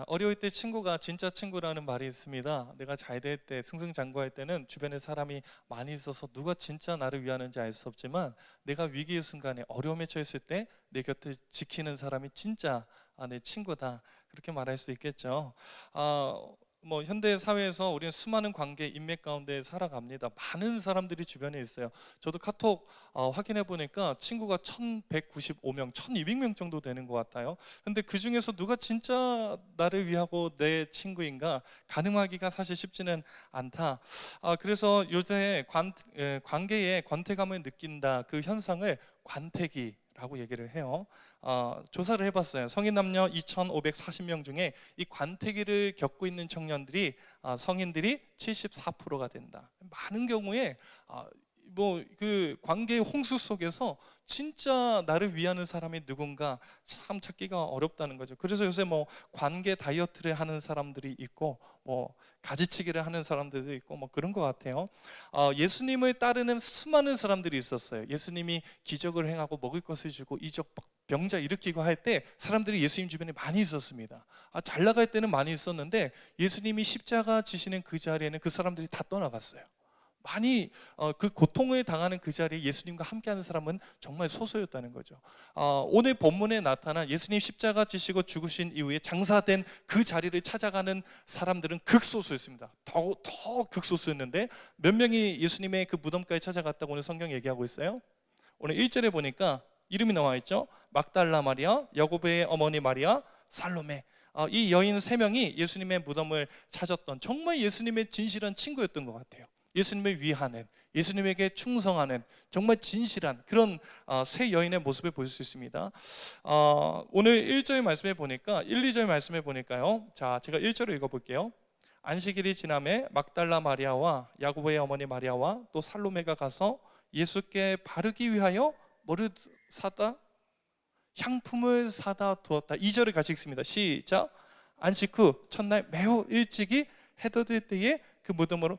어려울 때 친구가 진짜 친구라는 말이 있습니다. 내가 잘 될 때, 승승장구할 때는 주변에 사람이 많이 있어서 누가 진짜 나를 위하는지 알 수 없지만, 내가 위기의 순간에 어려움에 처했을 때 내 곁을 지키는 사람이 진짜 내 친구다, 그렇게 말할 수 있겠죠. 현대 사회에서 우리는 수많은 관계, 인맥 가운데 살아갑니다. 많은 사람들이 주변에 있어요. 저도 카톡 확인해 보니까 친구가 1195명, 1200명 정도 되는 것 같아요. 근데 그 중에서 누가 진짜 나를 위하고 내 친구인가 가늠하기가 사실 쉽지는 않다. 그래서 요새 관계에 권태감을 느낀다, 그 현상을 관태기라고 얘기를 해요. 조사를 해봤어요. 성인 남녀 2,540명 중에 이 관태기를 겪고 있는 청년들이, 성인들이 74%가 된다. 많은 경우에 그 관계의 홍수 속에서 진짜 나를 위하는 사람이 누군가 참 찾기가 어렵다는 거죠. 그래서 요새 관계 다이어트를 하는 사람들이 있고, 가지치기를 하는 사람들도 있고, 그런 것 같아요. 예수님을 따르는 수많은 사람들이 있었어요. 예수님이 기적을 행하고 먹을 것을 주고 이적 병자 일으키고 할 때 사람들이 예수님 주변에 많이 있었습니다. 잘 나갈 때는 많이 있었는데, 예수님이 십자가 지시는 그 자리에는 그 사람들이 다 떠나갔어요. 많이 그 고통을 당하는 그 자리에 예수님과 함께하는 사람은 정말 소수였다는 거죠. 오늘 본문에 나타난 예수님 십자가 지시고 죽으신 이후에 장사된 그 자리를 찾아가는 사람들은 극소수였습니다. 더 극소수였는데, 몇 명이 예수님의 그 무덤까지 찾아갔다고 오늘 성경 얘기하고 있어요. 오늘 1절에 보니까 이름이 나와 있죠. 막달라 마리아, 야고보의 어머니 마리아, 살로메. 이 여인 3명이 예수님의 무덤을 찾았던, 정말 예수님의 진실한 친구였던 것 같아요. 예수님을 위하는, 예수님에게 충성하는 정말 진실한 그런 세 여인의 모습을 볼 수 있습니다. 오늘 1절 말씀해 보니까, 1, 2절 말씀해 보니까요. 자, 제가 1절을 읽어볼게요. 안식일이 지남에 막달라 마리아와 야고보의 어머니 마리아와 또 살로메가 가서 예수께 바르기 위하여 뭐를 사다? 향품을 사다 두었다. 2절을 같이 읽습니다. 시작. 안식 후 첫날 매우 일찍이 해 돋을 때에 그 무덤으로.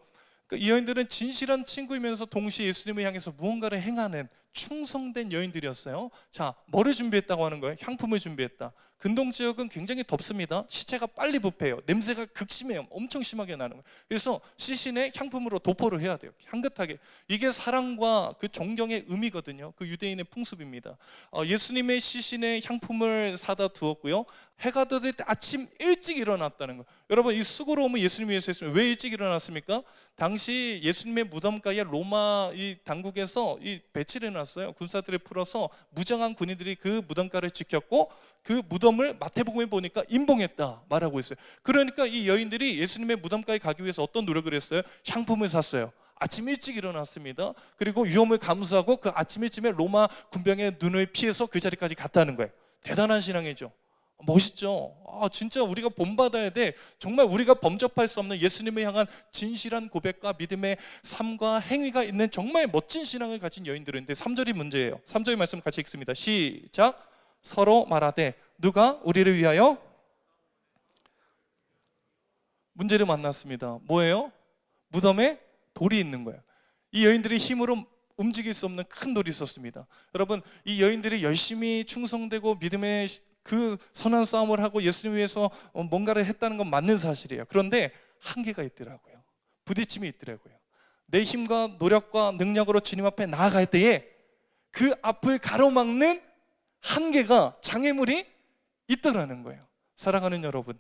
이 여인들은 진실한 친구이면서 동시에 예수님을 향해서 무언가를 행하는 충성된 여인들이었어요. 자, 뭐를 준비했다고 하는 거예요? 향품을 준비했다. 근동 지역은 굉장히 덥습니다. 시체가 빨리 부패해요. 냄새가 극심해요. 엄청 심하게 나는 거예요. 그래서 시신에 향품으로 도포를 해야 돼요. 향긋하게. 이게 사랑과 그 존경의 의미거든요. 그 유대인의 풍습입니다. 예수님의 시신에 향품을 사다 두었고요. 해가 돋을 때 아침 일찍 일어났다는 거예요. 여러분, 이 수고로움을 예수님 위해서 했으면 왜 일찍 일어났습니까? 당시 예수님의 무덤가에 로마 이 당국에서 이 배치를 해놨어요. 군사들을 풀어서 무장한 군인들이 그 무덤가를 지켰고, 그 무덤을 마태복음에 보니까 임봉했다 말하고 있어요. 그러니까 이 여인들이 예수님의 무덤가에 가기 위해서 어떤 노력을 했어요? 향품을 샀어요. 아침 일찍 일어났습니다. 그리고 위험을 감수하고 그 아침 일찍에 로마 군병의 눈을 피해서 그 자리까지 갔다는 거예요. 대단한 신앙이죠. 멋있죠. 진짜 우리가 본받아야 돼. 정말 우리가 범접할 수 없는 예수님을 향한 진실한 고백과 믿음의 삶과 행위가 있는 정말 멋진 신앙을 가진 여인들인데, 3절이 문제예요. 3절 말씀 같이 읽습니다. 시작. 서로 말하되 누가 우리를 위하여. 문제를 만났습니다. 뭐예요? 무덤에 돌이 있는 거예요. 이 여인들이 힘으로 움직일 수 없는 큰 돌이 있었습니다. 여러분, 이 여인들이 열심히 충성되고 믿음의 그 선한 싸움을 하고 예수님 위해서 뭔가를 했다는 건 맞는 사실이에요. 그런데 한계가 있더라고요. 부딪힘이 있더라고요. 내 힘과 노력과 능력으로 주님 앞에 나아갈 때에 그 앞을 가로막는 한계가, 장애물이 있더라는 거예요. 사랑하는 여러분,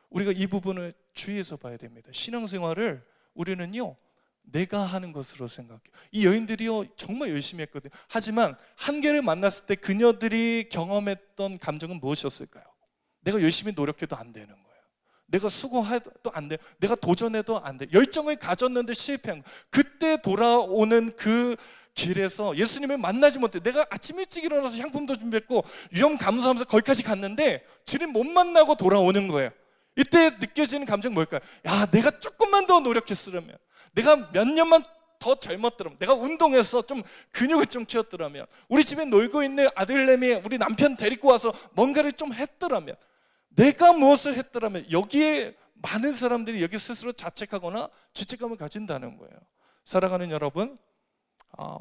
우리가 이 부분을 주의해서 봐야 됩니다. 신앙생활을 우리는요, 내가 하는 것으로 생각해요. 이 여인들이요, 정말 열심히 했거든요. 하지만 한계를 만났을 때 그녀들이 경험했던 감정은 무엇이었을까요? 내가 열심히 노력해도 안 되는 거예요. 내가 수고해도 안 돼. 내가 도전해도 안 돼. 열정을 가졌는데 실패한 거예요. 그때 돌아오는 그 길에서 예수님을 만나지 못해. 내가 아침 일찍 일어나서 향품도 준비했고 위험 감수하면서 거기까지 갔는데 주님 못 만나고 돌아오는 거예요. 이때 느껴지는 감정 뭘까요? 야, 내가 조금만 더 노력했으면, 내가 몇 년만 더 젊었더라면, 내가 운동해서 좀 근육을 좀 키웠더라면, 우리 집에 놀고 있는 아들내미 우리 남편 데리고 와서 뭔가를 좀 했더라면, 내가 무엇을 했더라면, 여기에 많은 사람들이 여기 스스로 자책하거나 죄책감을 가진다는 거예요. 사랑하는 여러분,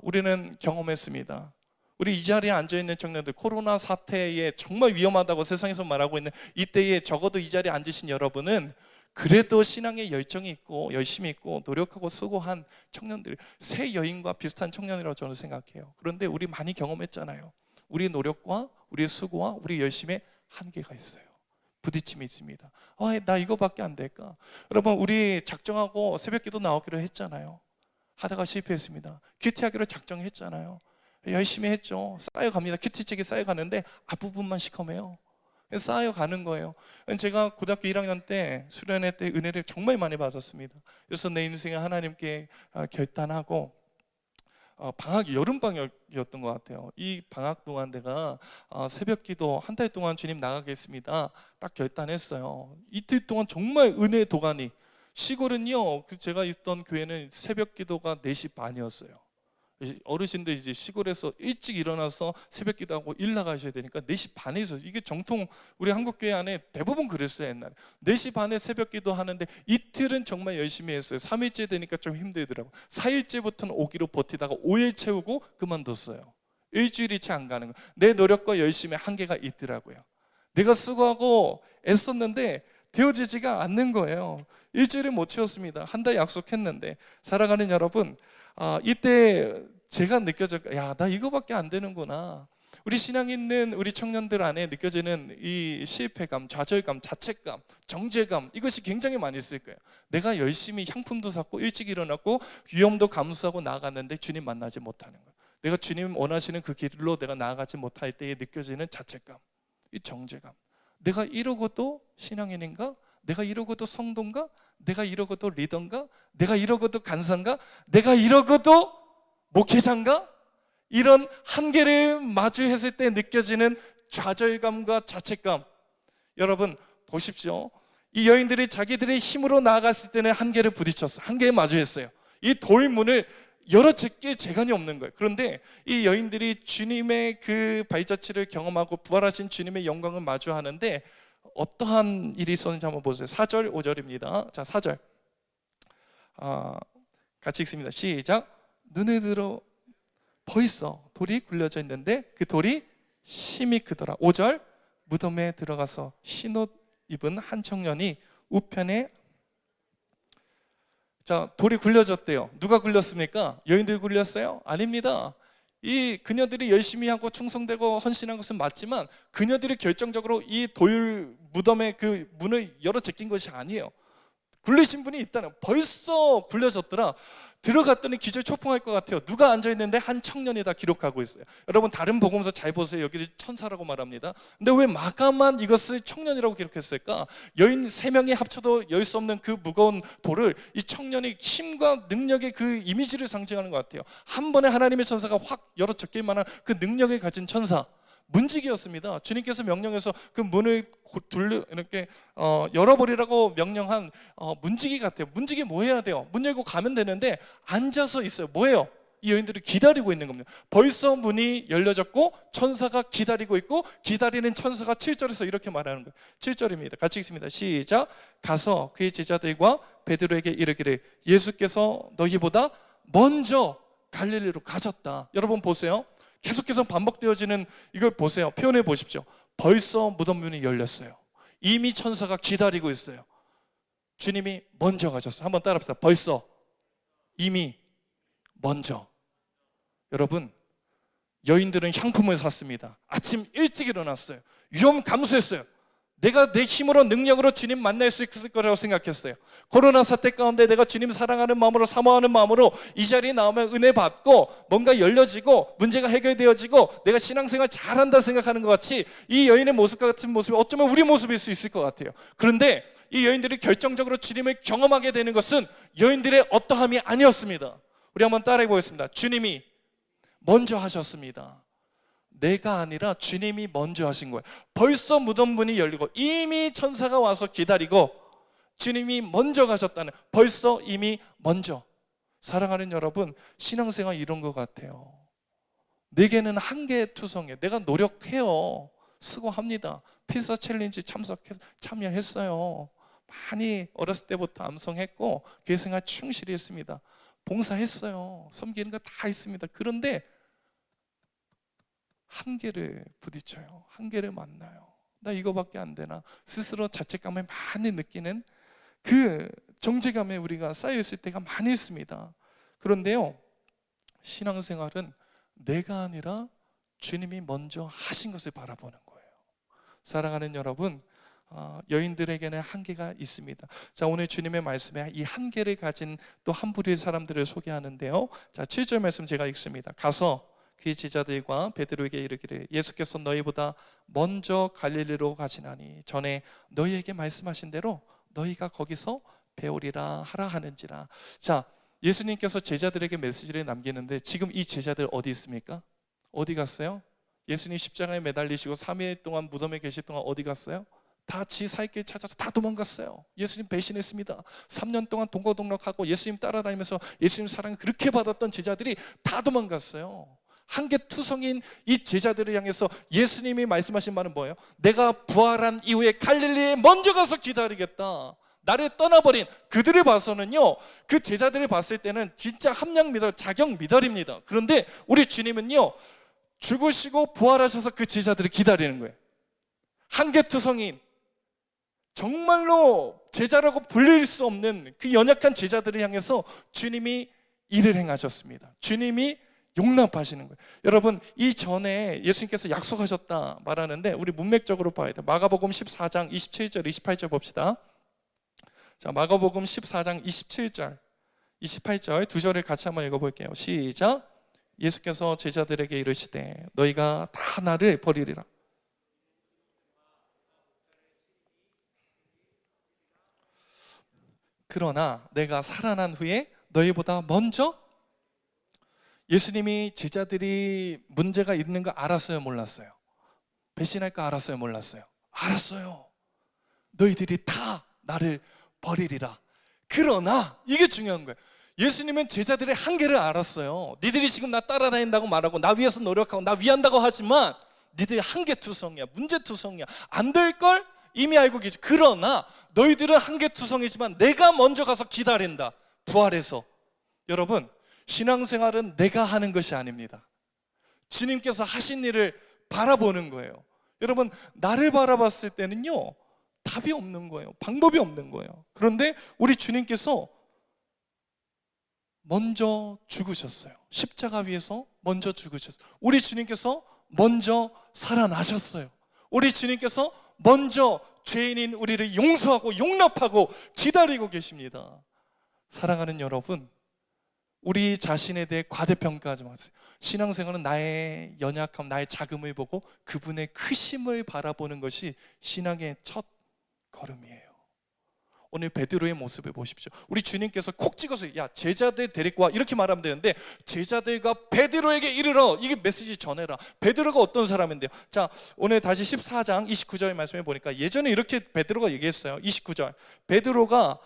우리는 경험했습니다. 우리 이 자리에 앉아있는 청년들, 코로나 사태에 정말 위험하다고 세상에서 말하고 있는 이때에 적어도 이 자리에 앉으신 여러분은 그래도 신앙에 열정이 있고 열심히 있고 노력하고 수고한 청년들, 새 여인과 비슷한 청년이라고 저는 생각해요. 그런데 우리 많이 경험했잖아요. 우리 노력과 우리 수고와 우리 열심에 한계가 있어요. 부딪힘이 있습니다. 나 이거밖에 안 될까? 여러분, 우리 작정하고 새벽기도 나오기로 했잖아요. 하다가 실패했습니다. 큐티하기로 작정했잖아요. 열심히 했죠. 쌓여갑니다. 큐티책이 쌓여가는데 앞부분만 시커매요. 쌓여가는 거예요. 제가 고등학교 1학년 때 수련회 때 은혜를 정말 많이 받았습니다. 그래서 내 인생에 하나님께 결단하고 방학이 여름방학이었던 것 같아요. 이 방학 동안 내가 새벽기도 한 달 동안 주님 나가겠습니다 딱 결단했어요. 이틀 동안 정말 은혜 도가니. 시골은요, 제가 있던 교회는 새벽기도가 4시 반이었어요. 어르신들 이제 시골에서 일찍 일어나서 새벽 기도하고 일 나가셔야 되니까 4시 반에 있어요. 이게 정통 우리 한국교회 안에 대부분 그랬어요. 옛날에 4시 반에 새벽 기도 하는데 이틀은 정말 열심히 했어요. 3일째 되니까 좀 힘들더라고요. 4일째부터는 오기로 버티다가 5일 채우고 그만뒀어요. 일주일이 채 안 가는 거예요. 내 노력과 열심의 한계가 있더라고요. 내가 수고하고 애썼는데 되어지지가 않는 거예요. 일주일을 못 채웠습니다. 한 달 약속했는데. 살아가는 여러분, 이때 제가 느껴졌어요. 나 이거밖에 안 되는구나. 우리 신앙 있는 우리 청년들 안에 느껴지는 이 실패감, 좌절감, 자책감, 정죄감, 이것이 굉장히 많이 있을 거예요. 내가 열심히 향품도 샀고 일찍 일어났고 위험도 감수하고 나아갔는데 주님 만나지 못하는 거예요. 내가 주님 원하시는 그 길로 내가 나아가지 못할 때에 느껴지는 자책감, 이 정죄감. 내가 이러고도 신앙인인가? 내가 이러고도 성도인가? 내가 이러고도 리더인가? 내가 이러고도 간사인가? 내가 이러고도 목회자인가? 이런 한계를 마주했을 때 느껴지는 좌절감과 자책감. 여러분 보십시오. 이 여인들이 자기들의 힘으로 나아갔을 때는 한계를 부딪혔어요. 한계에 마주했어요. 이 돌문을 열어제낄 재간이 없는 거예요. 그런데 이 여인들이 주님의 그 발자취를 경험하고 부활하신 주님의 영광을 마주하는데 어떠한 일이 있었는지 한번 보세요. 4절 5절입니다. 자, 4절 같이 읽습니다. 시작. 눈에 들어 벌써 돌이 굴려져 있는데 그 돌이 심히 크더라. 5절 무덤에 들어가서 흰옷 입은 한 청년이 우편에 돌이 굴려졌대요. 누가 굴렸습니까? 여인들이 굴렸어요? 아닙니다. 이 그녀들이 열심히 하고 충성되고 헌신한 것은 맞지만 그녀들이 결정적으로 이 돌 무덤의 그 문을 열어 제낀 것이 아니에요. 굴리신 분이 있다는, 벌써 굴려졌더라. 들어갔더니 기절초풍할 것 같아요. 누가 앉아있는데 한 청년이 다 기록하고 있어요. 여러분 다른 복음서 잘 보세요. 여기를 천사라고 말합니다. 근데 왜 마가만 이것을 청년이라고 기록했을까? 여인 3명이 합쳐도 열 수 없는 그 무거운 돌을 이 청년이 힘과 능력의 그 이미지를 상징하는 것 같아요. 한 번에 하나님의 천사가 확 열어 적길 만한 그 능력을 가진 천사, 문지기였습니다. 주님께서 명령해서 그 문을 이렇게 열어버리라고 명령한 문지기 같아요. 문지기 뭐 해야 돼요? 문 열고 가면 되는데 앉아서 있어요. 뭐예요? 이 여인들이 기다리고 있는 겁니다. 벌써 문이 열려졌고 천사가 기다리고 있고 기다리는 천사가 7절에서 이렇게 말하는 거예요. 7절입니다. 같이 읽습니다. 시작. 가서 그의 제자들과 베드로에게 이르기를 예수께서 너희보다 먼저 갈릴리로 가셨다. 여러분 보세요. 계속해서 반복되어지는 이걸 보세요. 표현해 보십시오. 벌써 무덤 문이 열렸어요. 이미 천사가 기다리고 있어요. 주님이 먼저 가셨어요. 한번 따라합시다. 벌써, 이미, 먼저. 여러분, 여인들은 향품을 샀습니다. 아침 일찍 일어났어요. 위험 감수했어요. 내가 내 힘으로 능력으로 주님 만날 수 있을 거라고 생각했어요. 코로나 사태 가운데 내가 주님 사랑하는 마음으로 사모하는 마음으로 이 자리에 나오면 은혜 받고 뭔가 열려지고 문제가 해결되어지고 내가 신앙생활 잘한다 생각하는 것 같이 이 여인의 모습과 같은 모습이 어쩌면 우리 모습일 수 있을 것 같아요. 그런데 이 여인들이 결정적으로 주님을 경험하게 되는 것은 여인들의 어떠함이 아니었습니다. 우리 한번 따라해 보겠습니다. 주님이 먼저 하셨습니다. 내가 아니라 주님이 먼저 하신 거예요. 벌써 무덤 문이 열리고 이미 천사가 와서 기다리고 주님이 먼저 가셨다는, 벌써 이미 먼저. 사랑하는 여러분, 신앙생활 이런 것 같아요. 내게는 한계투성이에요. 내가 노력해요. 수고합니다. 피사 챌린지 참여했어요. 많이 어렸을 때부터 암송했고 교회생활 충실히 했습니다. 봉사했어요. 섬기는 거 다 했습니다. 그런데 한계를 부딪혀요. 한계를 만나요. 나 이거밖에 안 되나? 스스로 자책감을 많이 느끼는 그 정죄감에 우리가 쌓여있을 때가 많이 있습니다. 그런데요, 신앙생활은 내가 아니라 주님이 먼저 하신 것을 바라보는 거예요. 사랑하는 여러분, 여인들에게는 한계가 있습니다. 자, 오늘 주님의 말씀에 이 한계를 가진 또 한 부류의 사람들을 소개하는데요. 자, 7절 말씀 제가 읽습니다. 가서 그의 제자들과 베드로에게 이르기를 예수께서 너희보다 먼저 갈릴리로 가시나니 전에 너희에게 말씀하신 대로 너희가 거기서 배우리라 하라 하는지라. 자, 예수님께서 제자들에게 메시지를 남기는데 지금 이 제자들 어디 있습니까? 어디 갔어요? 예수님 십자가에 매달리시고 3일 동안 무덤에 계실 동안 어디 갔어요? 다 지 살 길 찾아서 다 도망갔어요. 예수님 배신했습니다. 3년 동안 동거동락하고 예수님 따라다니면서 예수님 사랑을 그렇게 받았던 제자들이 다 도망갔어요. 한계투성인 이 제자들을 향해서 예수님이 말씀하신 말은 뭐예요? 내가 부활한 이후에 갈릴리에 먼저 가서 기다리겠다. 나를 떠나버린 그들을 봐서는요, 그 제자들을 봤을 때는 진짜 함량 미달, 자격 미달입니다. 그런데 우리 주님은요, 죽으시고 부활하셔서 그 제자들을 기다리는 거예요. 한계투성인, 정말로 제자라고 불릴 수 없는 그 연약한 제자들을 향해서 주님이 일을 행하셨습니다. 주님이 용납하시는 거예요. 여러분, 이전에 예수님께서 약속하셨다 말하는데 우리 문맥적으로 봐야 돼요. 마가복음 14장 27절 28절 봅시다. 자, 마가복음 14장 27절 28절 두 절을 같이 한번 읽어볼게요. 시작. 예수께서 제자들에게 이르시되 너희가 다 나를 버리리라. 그러나 내가 살아난 후에 너희보다 먼저. 예수님이 제자들이 문제가 있는 거 알았어요, 몰랐어요? 배신할 거 알았어요, 몰랐어요? 알았어요. 너희들이 다 나를 버리리라. 그러나 이게 중요한 거예요. 예수님은 제자들의 한계를 알았어요. 니들이 지금 나 따라다닌다고 말하고 나 위해서 노력하고 나 위한다고 하지만 니들이 한계투성이야, 문제투성이야, 안 될 걸 이미 알고 계시. 그러나 너희들은 한계투성이지만 내가 먼저 가서 기다린다. 부활해서. 여러분, 신앙생활은 내가 하는 것이 아닙니다. 주님께서 하신 일을 바라보는 거예요. 여러분, 나를 바라봤을 때는요, 답이 없는 거예요. 방법이 없는 거예요. 그런데 우리 주님께서 먼저 죽으셨어요. 십자가 위에서 먼저 죽으셨어요. 우리 주님께서 먼저 살아나셨어요. 우리 주님께서 먼저 죄인인 우리를 용서하고 용납하고 기다리고 계십니다. 사랑하는 여러분, 우리 자신에 대해 과대평가하지 마세요. 신앙생활은 나의 연약함, 나의 작음을 보고 그분의 크심을 바라보는 것이 신앙의 첫 걸음이에요. 오늘 베드로의 모습을 보십시오. 우리 주님께서 콕 찍어서 야, 제자들 데리고 와 이렇게 말하면 되는데 제자들과 베드로에게 이르러, 이게 메시지 전해라. 베드로가 어떤 사람인데요? 자, 오늘 다시 14장 29절 말씀해 보니까 예전에 이렇게 베드로가 얘기했어요. 29절 베드로가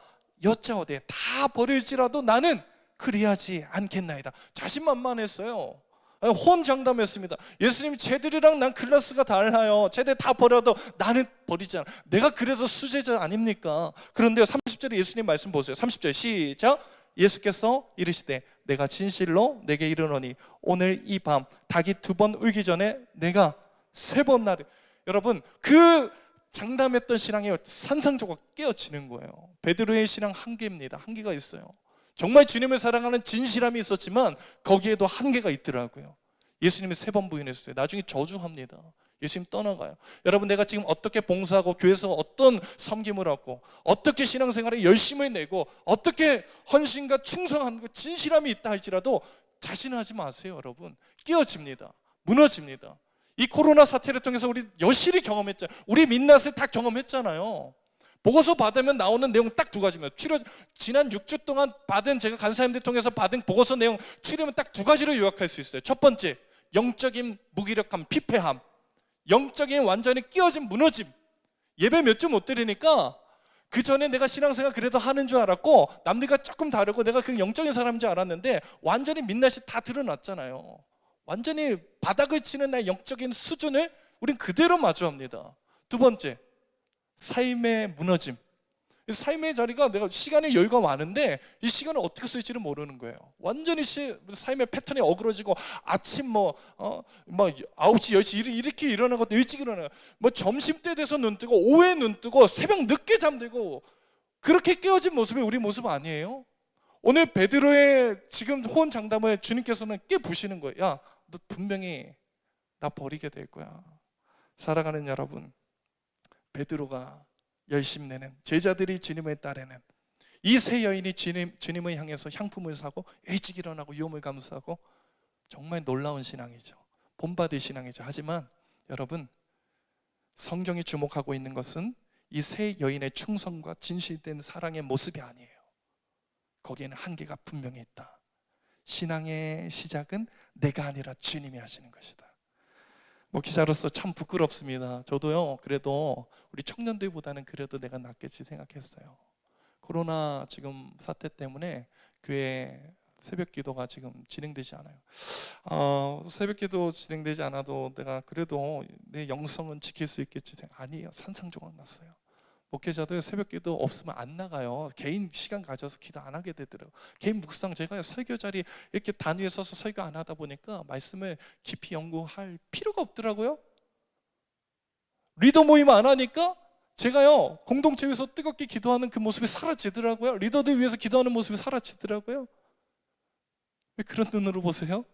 여짜오되 다 버릴지라도 나는 그리하지 않겠나이다. 자신만만했어요. 혼장담했습니다. 예수님, 쟤들이랑 난 클래스가 달라요. 쟤들 다 버려도 나는 버리지 않아. 내가 그래서 수제자 아닙니까? 그런데 30절에 예수님 말씀 보세요. 30절 시작. 예수께서 이르시되 내가 진실로 내게 이르노니 오늘 이 밤 닭이 2번 울기 전에 내가 3번 나를. 여러분, 그 장담했던 신앙이 산상적으로 깨어지는 거예요. 베드로의 신앙 한계입니다. 한계가 있어요. 정말 주님을 사랑하는 진실함이 있었지만 거기에도 한계가 있더라고요. 예수님이 3번 부인했어요. 나중에 저주합니다. 예수님 떠나가요. 여러분, 내가 지금 어떻게 봉사하고 교회에서 어떤 섬김을 하고 어떻게 신앙생활에 열심을 내고 어떻게 헌신과 충성한 진실함이 있다 할지라도 자신하지 마세요. 여러분, 깨어집니다. 무너집니다. 이 코로나 사태를 통해서 우리 여실히 경험했잖아요. 우리 민낯을 다 경험했잖아요. 보고서 받으면 나오는 내용 딱 2가지입니다. 지난 6주 동안 받은, 제가 간사님들 통해서 받은 보고서 내용 추리면 딱 2가지로 요약할 수 있어요. 첫 번째, 영적인 무기력함, 피폐함. 영적인 완전히 끼어진 무너짐. 예배 몇 주 못 드리니까 그 전에 내가 신앙생활 그래도 하는 줄 알았고 남들과 조금 다르고 내가 그 영적인 사람인 줄 알았는데 완전히 민낯이 다 드러났잖아요. 완전히 바닥을 치는 나의 영적인 수준을 우린 그대로 마주합니다. 2번째, 삶의 무너짐. 삶의 자리가 내가 시간의 여유가 많은데 이 시간을 어떻게 쓸지를 모르는 거예요. 완전히 삶의 패턴이 어그러지고 아침 9시 10시 이렇게 일어나고 일찍 일어나요. 점심때 돼서 눈 뜨고 오후에 눈 뜨고 새벽 늦게 잠들고 그렇게 깨어진 모습이 우리 모습 아니에요? 오늘 베드로의 지금 호언 장담을 주님께서는 깨부시는 거예요. 야, 너 분명히 나 버리게 될 거야. 살아가는 여러분, 베드로가 열심내는 제자들이 주님을 따르는 이 세 여인이 주님을 향해서 향품을 사고 일찍 일어나고 위험을 감수하고 정말 놀라운 신앙이죠. 본받을 신앙이죠. 하지만 여러분, 성경이 주목하고 있는 것은 이 세 여인의 충성과 진실된 사랑의 모습이 아니에요. 거기에는 한계가 분명히 있다. 신앙의 시작은 내가 아니라 주님이 하시는 것이다. 목회자로서 참 부끄럽습니다. 저도요, 그래도 우리 청년들보다는 그래도 내가 낫겠지 생각했어요. 코로나 지금 사태 때문에 교회 새벽 기도가 지금 진행되지 않아요. 새벽 기도 진행되지 않아도 내가 그래도 내 영성은 지킬 수 있겠지 생각. 아니에요. 산상조각 났어요. 목회자도 새벽 기도 없으면 안 나가요. 개인 시간 가져서 기도 안 하게 되더라고요. 개인 묵상, 제가 설교 자리 이렇게 단위에 서서 설교 안 하다 보니까 말씀을 깊이 연구할 필요가 없더라고요. 리더 모임 안 하니까 제가요, 공동체 위해서 뜨겁게 기도하는 그 모습이 사라지더라고요. 리더들 위해서 기도하는 모습이 사라지더라고요. 왜 그런 눈으로 보세요?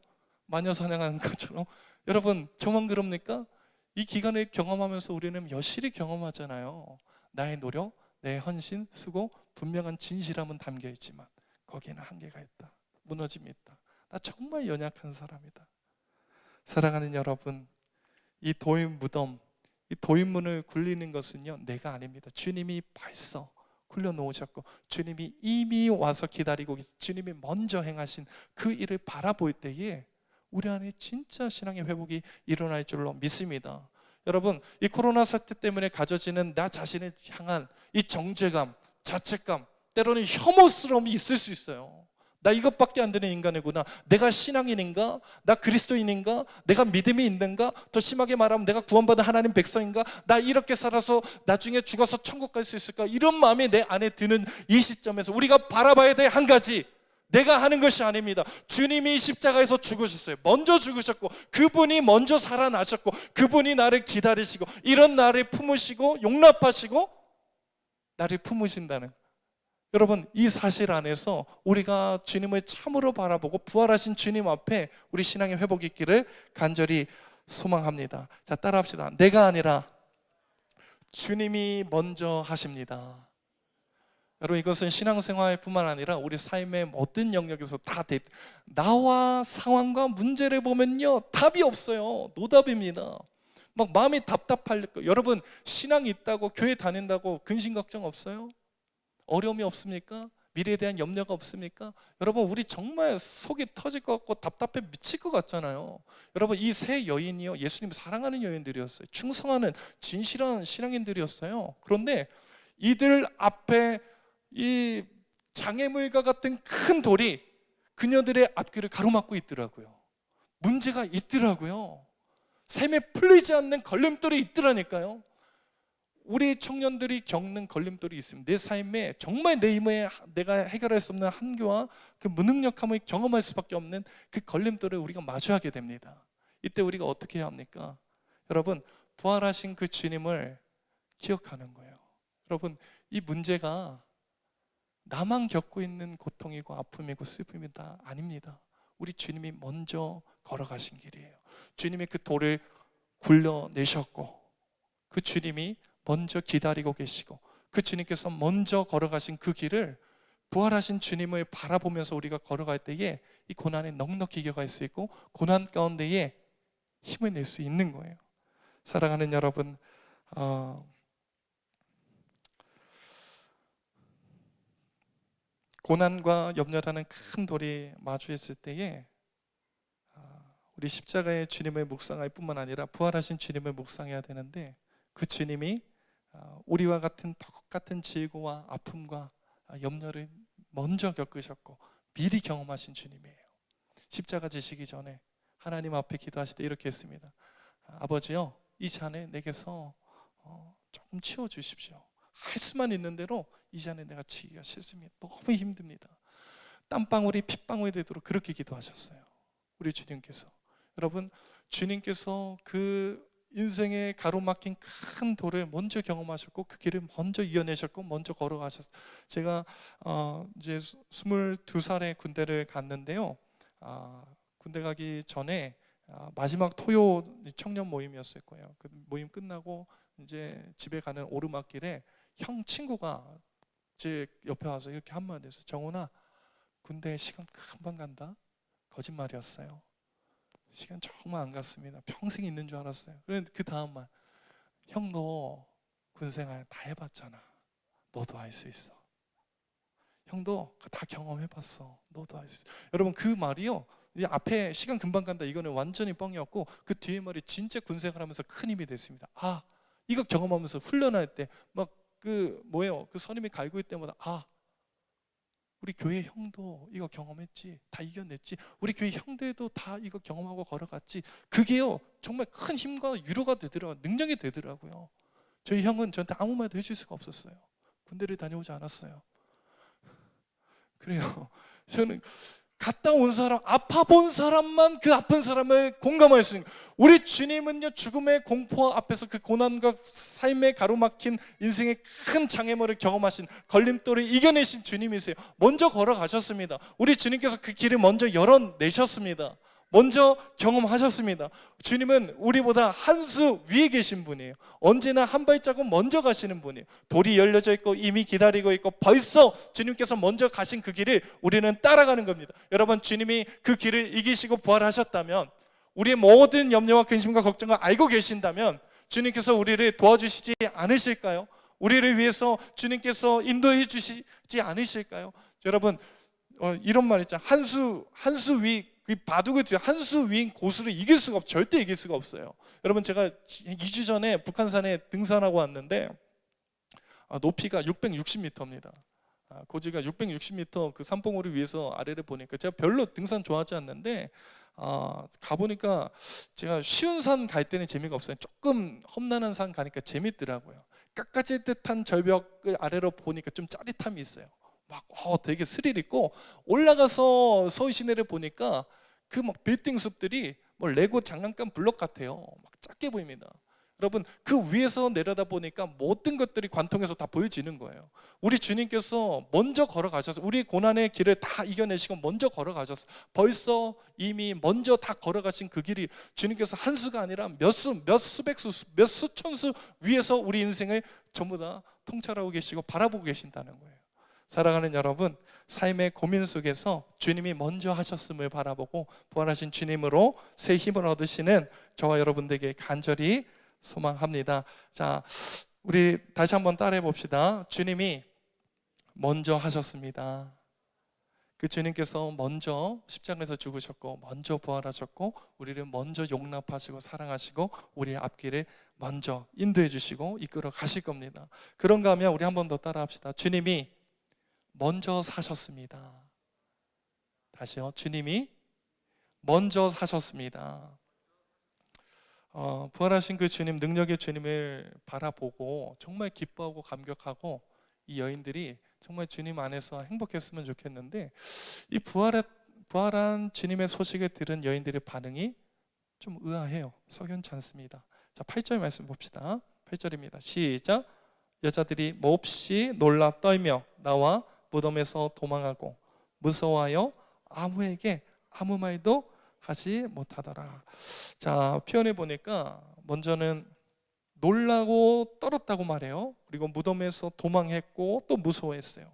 마녀 사냥하는 것처럼. 여러분, 저만 그럽니까? 이 기간을 경험하면서 우리는 여실히 경험하잖아요. 나의 노력, 내 헌신, 수고, 분명한 진실함은 담겨있지만 거기에는 한계가 있다. 무너짐이 있다. 나 정말 연약한 사람이다. 사랑하는 여러분, 이 도입 무덤, 이 도입문을 굴리는 것은요, 내가 아닙니다. 주님이 벌써 굴려놓으셨고 주님이 이미 와서 기다리고 주님이 먼저 행하신 그 일을 바라볼 때에 우리 안에 진짜 신앙의 회복이 일어날 줄로 믿습니다. 여러분, 이 코로나 사태 때문에 가져지는 나 자신을 향한 이 정죄감, 자책감, 때로는 혐오스러움이 있을 수 있어요. 나 이것밖에 안 되는 인간이구나. 내가 신앙인인가? 나 그리스도인인가? 내가 믿음이 있는가? 더 심하게 말하면 내가 구원받은 하나님 백성인가? 나 이렇게 살아서 나중에 죽어서 천국 갈 수 있을까? 이런 마음이 내 안에 드는 이 시점에서 우리가 바라봐야 될 한 가지, 내가 하는 것이 아닙니다. 주님이 십자가에서 죽으셨어요. 먼저 죽으셨고 그분이 먼저 살아나셨고 그분이 나를 기다리시고 이런 나를 품으시고 용납하시고 나를 품으신다는, 여러분, 이 사실 안에서 우리가 주님을 참으로 바라보고 부활하신 주님 앞에 우리 신앙의 회복이 있기를 간절히 소망합니다. 자, 따라합시다. 내가 아니라 주님이 먼저 하십니다. 여러분, 이것은 신앙생활뿐만 아니라 우리 삶의 모든 영역에서 다 나와 상황과 문제를 보면요, 답이 없어요. 노답입니다. 막 마음이 답답할 거. 여러분, 신앙이 있다고 교회 다닌다고 근심 걱정 없어요? 어려움이 없습니까? 미래에 대한 염려가 없습니까? 여러분, 우리 정말 속이 터질 것 같고 답답해 미칠 것 같잖아요. 여러분, 이 세 여인이요, 예수님 사랑하는 여인들이었어요. 충성하는 진실한 신앙인들이었어요. 그런데 이들 앞에 이 장애물과 같은 큰 돌이 그녀들의 앞길을 가로막고 있더라고요. 문제가 있더라고요. 삶에 풀리지 않는 걸림돌이 있더라니까요. 우리 청년들이 겪는 걸림돌이 있습니다. 내 삶에 정말 내 힘에 내가 해결할 수 없는 한계와 그 무능력함을 경험할 수밖에 없는 그 걸림돌을 우리가 마주하게 됩니다. 이때 우리가 어떻게 해야 합니까? 여러분, 부활하신 그 주님을 기억하는 거예요. 여러분, 이 문제가 나만 겪고 있는 고통이고 아픔이고 슬픔이 다 아닙니다. 우리 주님이 먼저 걸어가신 길이에요. 주님이 그 돌을 굴려내셨고 그 주님이 먼저 기다리고 계시고 그 주님께서 먼저 걸어가신 그 길을 부활하신 주님을 바라보면서 우리가 걸어갈 때에 이 고난에 넉넉히 이겨갈 수 있고 고난 가운데에 힘을 낼 수 있는 거예요. 사랑하는 여러분, 고난과 염려라는 큰 돌이 마주했을 때에 우리 십자가의 주님을 묵상할 뿐만 아니라 부활하신 주님을 묵상해야 되는데 그 주님이 우리와 같은 똑같은 질고와 아픔과 염려를 먼저 겪으셨고 미리 경험하신 주님이에요. 십자가 지시기 전에 하나님 앞에 기도하실 때 이렇게 했습니다. 아버지요, 이 잔을 내게서 조금 치워주십시오. 할 수만 있는 대로 이 잔에 내가 지기가 싫습니다. 너무 힘듭니다. 땀방울이 핏방울이 되도록 그렇게 기도하셨어요, 우리 주님께서. 여러분, 주님께서 그 인생의 가로막힌 큰 돌을 먼저 경험하셨고 그 길을 먼저 이겨내셨고 먼저 걸어가셨어요. 제가 이제 22살에 군대를 갔는데요, 군대 가기 전에 마지막 토요 청년 모임이었을 거예요. 그 모임 끝나고 이제 집에 가는 오르막길에 형 친구가 제 옆에 와서 이렇게 한마디 했어요. 정훈아, 군대 시간 금방 간다. 거짓말이었어요. 시간 정말 안 갔습니다. 평생 있는 줄 알았어요. 그런데 그 다음 말, 형 너 군생활 다 해봤잖아. 너도 할 수 있어. 형도 다 경험해봤어. 너도 할 수 있어. 여러분, 그 말이요, 이 앞에 시간 금방 간다 이거는 완전히 뻥이었고, 그 뒤에 말이 진짜 군생활하면서 큰 힘이 됐습니다. 이거 경험하면서 훈련할 때 막 그 선임이 갈고 있을 때마다 우리 교회 형도 이거 경험했지, 다 이겨냈지, 우리 교회 형들도 다 이거 경험하고 걸어갔지. 그게요 정말 큰 힘과 위로가 되더라고요. 능력이 되더라고요. 저희 형은 저한테 아무 말도 해줄 수가 없었어요. 군대를 다녀오지 않았어요. 그래요. 저는 갔다 온 사람, 아파 본 사람만 그 아픈 사람을 공감할 수 있는, 우리 주님은요 죽음의 공포 앞에서 그 고난과 삶의 가로막힌 인생의 큰 장애물을 경험하신, 걸림돌을 이겨내신 주님이세요. 먼저 걸어가셨습니다. 우리 주님께서 그 길을 먼저 열어내셨습니다. 먼저 경험하셨습니다. 주님은 우리보다 한 수 위에 계신 분이에요. 언제나 한 발자국 먼저 가시는 분이에요. 돌이 열려져 있고 이미 기다리고 있고 벌써 주님께서 먼저 가신 그 길을 우리는 따라가는 겁니다. 여러분, 주님이 그 길을 이기시고 부활하셨다면, 우리의 모든 염려와 근심과 걱정을 알고 계신다면 주님께서 우리를 도와주시지 않으실까요? 우리를 위해서 주님께서 인도해 주시지 않으실까요? 여러분, 이런 말 있잖아요. 한 수 위, 그 바둑을 한 수 위인 고수를 이길 수가 절대 이길 수가 없어요. 여러분, 제가 2주 전에 북한산에 등산하고 왔는데 높이가 660m입니다. 고지가 660m 그 산봉우리 위에서 아래를 보니까 제가 별로 등산 좋아하지 않는데 가보니까 제가 쉬운 산 갈 때는 재미가 없어요. 조금 험난한 산 가니까 재밌더라고요. 깎아질 듯한 절벽을 아래로 보니까 좀 짜릿함이 있어요. 막 되게 스릴 있고, 올라가서 서울 시내를 보니까 그 막 빌딩 숲들이 뭐 레고 장난감 블록 같아요. 막 작게 보입니다. 여러분, 그 위에서 내려다 보니까 모든 것들이 관통해서 다 보여지는 거예요. 우리 주님께서 먼저 걸어가셔서 우리 고난의 길을 다 이겨내시고 먼저 걸어가셔서 벌써 이미 먼저 다 걸어가신 그 길이 주님께서 한 수가 아니라 몇 수백 수, 몇 수천 수 위에서 우리 인생을 전부 다 통찰하고 계시고 바라보고 계신다는 거예요. 사랑하는 여러분, 삶의 고민 속에서 주님이 먼저 하셨음을 바라보고 부활하신 주님으로 새 힘을 얻으시는 저와 여러분들에게 간절히 소망합니다. 자, 우리 다시 한번 따라해 봅시다. 주님이 먼저 하셨습니다. 그 주님께서 먼저 십자가에서 죽으셨고 먼저 부활하셨고 우리를 먼저 용납하시고 사랑하시고 우리의 앞길을 먼저 인도해 주시고 이끌어 가실 겁니다. 그런가 하면 우리 한 번 더 따라 합시다. 주님이 먼저 사셨습니다. 다시요. 주님이 먼저 사셨습니다. 부활하신 그 주님, 능력의 주님을 바라보고 정말 기뻐하고 감격하고 이 여인들이 정말 주님 안에서 행복했으면 좋겠는데, 이 부활한 주님의 소식을 들은 여인들의 반응이 좀 의아해요. 석연치 않습니다. 자, 8절 말씀 봅시다. 8절입니다. 시작. 여자들이 몹시 놀라 떨며 나와 무덤에서 도망하고 무서워하여 아무에게 아무 말도 하지 못하더라. 자, 표현해 보니까 먼저는 놀라고 떨었다고 말해요. 그리고 무덤에서 도망했고 또 무서워했어요.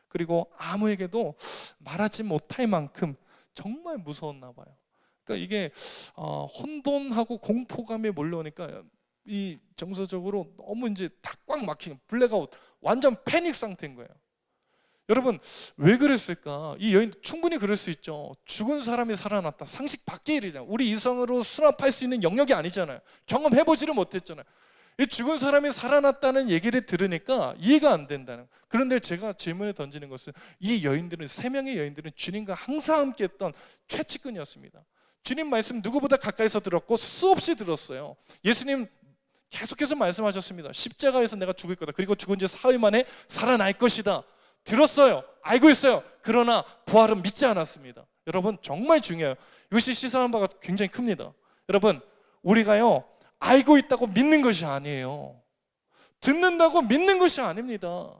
그리고 아무에게도 말하지 못할 만큼 정말 무서웠나 봐요. 그러니까 이게 혼돈하고 공포감이 몰려오니까 이 정서적으로 너무 이제 다 꽉 막힌 블랙아웃, 완전 패닉 상태인 거예요. 여러분, 왜 그랬을까? 이 여인 충분히 그럴 수 있죠. 죽은 사람이 살아났다. 상식 밖의 일이잖아요. 우리 이성으로 수납할 수 있는 영역이 아니잖아요. 경험해보지를 못했잖아요. 이 죽은 사람이 살아났다는 얘기를 들으니까 이해가 안 된다는. 그런데 제가 질문을 던지는 것은 이 여인들은, 세 명의 여인들은 주님과 항상 함께했던 최측근이었습니다. 주님 말씀 누구보다 가까이서 들었고 수없이 들었어요. 예수님 계속해서 말씀하셨습니다. 십자가에서 내가 죽을 거다. 그리고 죽은 지 사흘 만에 살아날 것이다. 들었어요. 알고 있어요. 그러나 부활은 믿지 않았습니다. 여러분 정말 중요해요. 이것이 시사하는 바가 굉장히 큽니다. 여러분 우리가요 알고 있다고 믿는 것이 아니에요. 듣는다고 믿는 것이 아닙니다.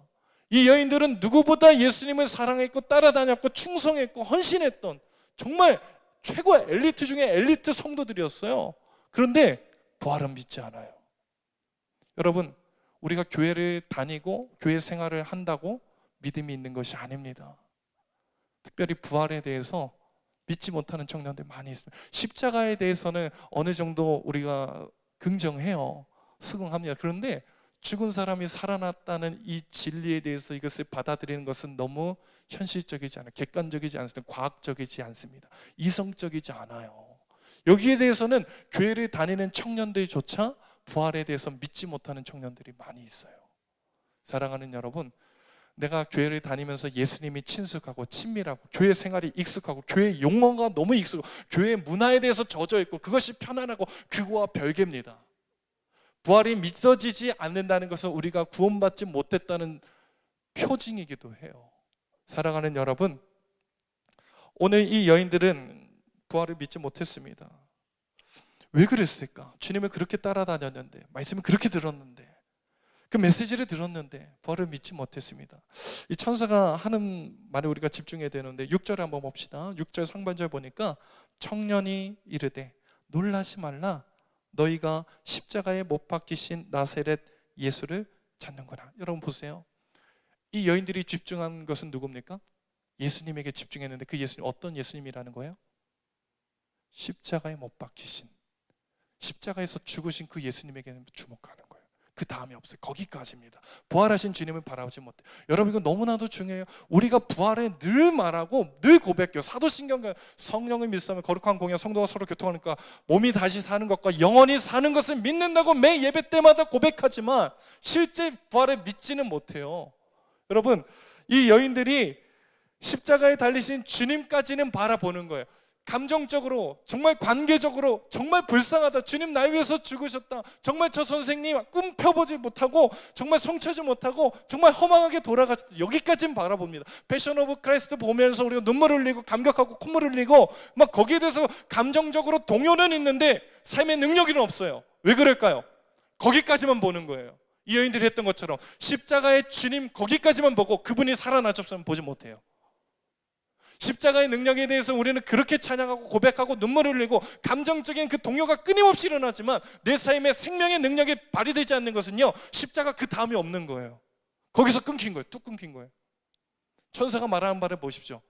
이 여인들은 누구보다 예수님을 사랑했고 따라다녔고 충성했고 헌신했던 정말 최고 엘리트 중에 엘리트 성도들이었어요. 그런데 부활은 믿지 않아요. 여러분 우리가 교회를 다니고 교회 생활을 한다고 믿음이 있는 것이 아닙니다. 특별히 부활에 대해서 믿지 못하는 청년들 많이 있습니다. 십자가에 대해서는 어느 정도 우리가 긍정해요. 수긍합니다. 그런데 죽은 사람이 살아났다는 이 진리에 대해서 이것을 받아들이는 것은 너무 현실적이지 않아요. 객관적이지 않습니다. 과학적이지 않습니다. 이성적이지 않아요. 여기에 대해서는 교회를 다니는 청년들조차 부활에 대해서 믿지 못하는 청년들이 많이 있어요. 사랑하는 여러분, 내가 교회를 다니면서 예수님이 친숙하고 친밀하고 교회 생활이 익숙하고 교회 용어가 너무 익숙하고 교회 문화에 대해서 젖어 있고 그것이 편안하고 그거와 별개입니다. 부활이 믿어지지 않는다는 것은 우리가 구원받지 못했다는 표징이기도 해요. 사랑하는 여러분, 오늘 이 여인들은 부활을 믿지 못했습니다. 왜 그랬을까? 주님을 그렇게 따라다녔는데, 말씀을 그렇게 들었는데, 그 메시지를 들었는데 부활을 믿지 못했습니다. 이 천사가 하는 말에 우리가 집중해야 되는데 6절에 한번 봅시다. 6절 상반절 보니까 청년이 이르되 놀라지 말라, 너희가 십자가에 못 박히신 나사렛 예수를 찾는구나. 여러분 보세요. 이 여인들이 집중한 것은 누굽니까? 예수님에게 집중했는데 그 예수님 어떤 예수님이라는 거예요? 십자가에 못 박히신, 십자가에서 죽으신 그 예수님에게는 주목하는 거예요. 그 다음이 없어요. 거기까지입니다. 부활하신 주님을 바라보지 못해요. 여러분 이거 너무나도 중요해요. 우리가 부활에 늘 말하고 늘 고백해요. 사도신경과 성령을 믿사면 거룩한 공연, 성도가 서로 교통하니까 몸이 다시 사는 것과 영원히 사는 것을 믿는다고 매 예배 때마다 고백하지만 실제 부활에 믿지는 못해요. 여러분 이 여인들이 십자가에 달리신 주님까지는 바라보는 거예요. 감정적으로, 정말 관계적으로 정말 불쌍하다, 주님 날 위해서 죽으셨다, 정말 저 선생님 꿈 펴보지 못하고 정말 성취하지 못하고 정말 허망하게 돌아가셨다, 여기까지는 바라봅니다. 패션 오브 크라이스트 보면서 우리가 눈물 흘리고 감격하고 콧물 흘리고 막 거기에 대해서 감정적으로 동요는 있는데 삶의 능력이는 없어요. 왜 그럴까요? 거기까지만 보는 거예요. 이 여인들이 했던 것처럼 십자가의 주님 거기까지만 보고 그분이 살아나셨으면 보지 못해요. 십자가의 능력에 대해서 우리는 그렇게 찬양하고 고백하고 눈물 흘리고 감정적인 그 동요가 끊임없이 일어나지만 내 삶에 생명의 능력이 발휘되지 않는 것은요, 십자가 그 다음이 없는 거예요. 거기서 끊긴 거예요. 뚝 끊긴 거예요. 천사가 말하는 바를 보십시오.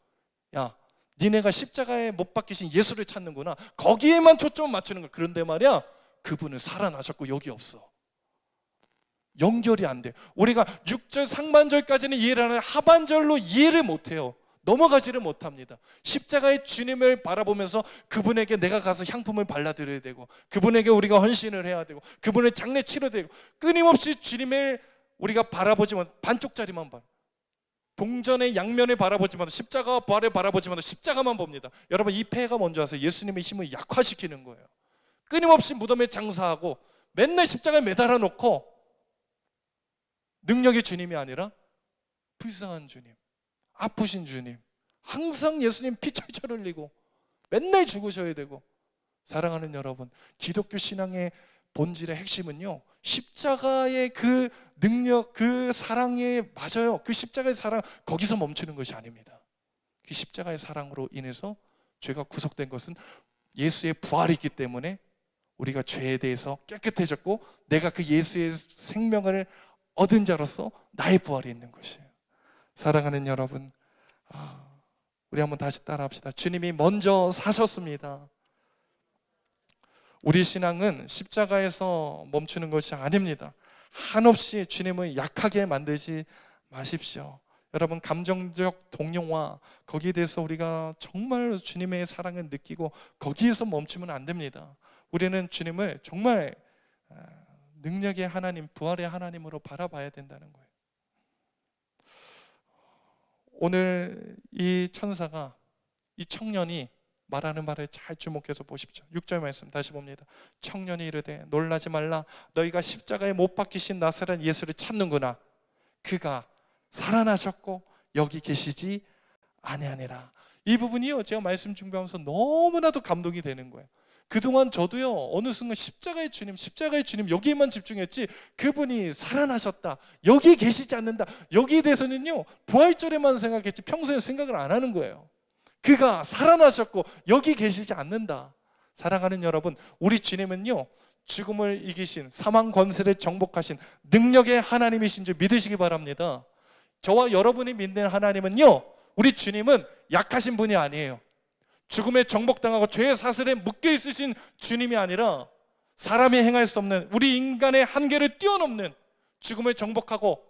야, 니네가 십자가에 못 박히신 예수를 찾는구나. 거기에만 초점을 맞추는 거야. 그런데 말이야, 그분은 살아나셨고 여기 없어. 연결이 안 돼. 우리가 6절 상반절까지는 이해를 하는 하반절로 이해를 못해요. 넘어가지를 못합니다. 십자가의 주님을 바라보면서 그분에게 내가 가서 향품을 발라드려야 되고 그분에게 우리가 헌신을 해야 되고 그분의 장례 치러야 되고 끊임없이 주님을 우리가 바라보지만 반쪽짜리만 봐. 동전의 양면을 바라보지만 십자가와 부활을 바라보지만 십자가만 봅니다. 여러분 이 폐해가 뭔지 아세요? 예수님의 힘을 약화시키는 거예요. 끊임없이 무덤에 장사하고 맨날 십자가에 매달아 놓고 능력의 주님이 아니라 불쌍한 주님, 아프신 주님, 항상 예수님 피 철철 흘리고 맨날 죽으셔야 되고. 사랑하는 여러분, 기독교 신앙의 본질의 핵심은요, 십자가의 그 능력, 그 사랑에 맞아요. 그 십자가의 사랑, 거기서 멈추는 것이 아닙니다. 그 십자가의 사랑으로 인해서 죄가 구속된 것은 예수의 부활이 있기 때문에 우리가 죄에 대해서 깨끗해졌고 내가 그 예수의 생명을 얻은 자로서 나의 부활이 있는 것이에요. 사랑하는 여러분, 우리 한번 다시 따라합시다. 주님이 먼저 사셨습니다. 우리 신앙은 십자가에서 멈추는 것이 아닙니다. 한없이 주님을 약하게 만들지 마십시오. 여러분 감정적 동요와 거기에 대해서 우리가 정말 주님의 사랑을 느끼고 거기에서 멈추면 안 됩니다. 우리는 주님을 정말 능력의 하나님, 부활의 하나님으로 바라봐야 된다는 거예요. 오늘 이 천사가, 이 청년이 말하는 말을 잘 주목해서 보십시오. 6절 말씀 다시 봅니다. 청년이 이르되 놀라지 말라. 너희가 십자가에 못 박히신 나사렛 예수를 찾는구나. 그가 살아나셨고 여기 계시지 아니하니라. 이 부분이요, 제가 말씀 준비하면서 너무나도 감동이 되는 거예요. 그동안 저도요, 어느 순간 십자가의 주님 여기에만 집중했지, 그분이 살아나셨다, 여기 계시지 않는다, 여기에 대해서는요 부활절에만 생각했지 평소에 생각을 안 하는 거예요. 그가 살아나셨고 여기 계시지 않는다. 사랑하는 여러분, 우리 주님은요 죽음을 이기신, 사망 권세를 정복하신 능력의 하나님이신 줄 믿으시기 바랍니다. 저와 여러분이 믿는 하나님은요, 우리 주님은 약하신 분이 아니에요. 죽음에 정복당하고 죄의 사슬에 묶여 있으신 주님이 아니라 사람이 행할 수 없는, 우리 인간의 한계를 뛰어넘는 죽음을 정복하고